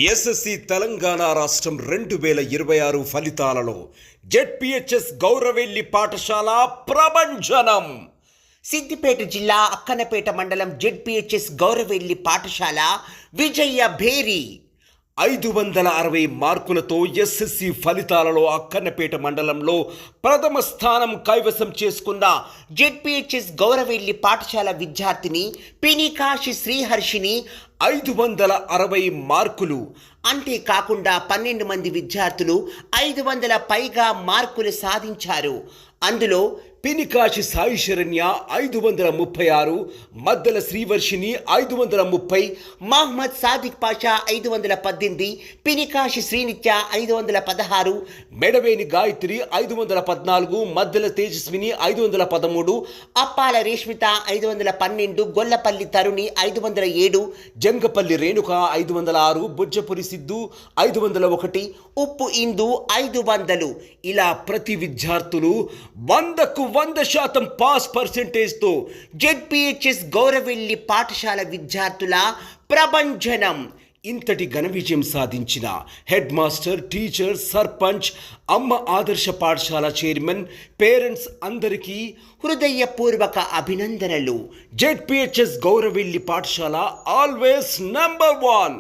SSC Telangana రాష్ట్రం 2026 ఫలితాలలో ZPHS Gouravelli పాఠశాల ప్రభంజనం. సిద్దిపేట జిల్లా అక్కన్నపేట మండలం జెడ్పీహెచ్ఎస్ గౌరవెల్లి పాఠశాల విజయ భేరి 560 మార్కులతో ఎస్ఎస్సి ఫలితాలలో అక్కన్నపేట మండలంలో ప్రథమ స్థానం కైవసం చేసుకున్న జెడ్పీహెచ్ఎస్ గౌరవెల్లి పాఠశాల విద్యార్థిని పినికాశి శ్రీహర్షిని 560 మార్కులు. అంతేకాకుండా 12 మంది విద్యార్థులు 500 పైగా మార్కులు సాధించారు. అందులో పినికాశి సాయి శరణ్య 536, మద్దల శ్రీవర్షిని 530, మహమ్మద్ సాదిక్ పాషా 518, పినికాశి శ్రీనిత్య 516, మెడవేని గాయత్రి 514, మద్దల తేజస్విని 513, అప్పాల రేష్మిత 512, గొల్లపల్లి తరుణి 507, జంగపల్లి రేణుక 506, బుజ్జపురి సిద్ధు 501, ఉప్పు ఇందు 500. ఇలా ప్రతి విద్యార్థులు 100% పాస్ పర్సెంటేజ్తో జెడ్పీహెచ్ఎస్ గౌరవెల్లి పాఠశాల విద్యార్థుల ప్రభంజనం. ఇంతటి ఘన విజయం సాధించిన హెడ్ మాస్టర్, టీచర్, సర్పంచ్, అమ్మ ఆదర్శ పాఠశాల చైర్మన్, పేరెంట్స్ అందరికీ హృదయపూర్వక అభినందనలు. జెడ్పీహెచ్ఎస్ గౌరవెల్లి పాఠశాల ఆల్వేస్ నంబర్ 1.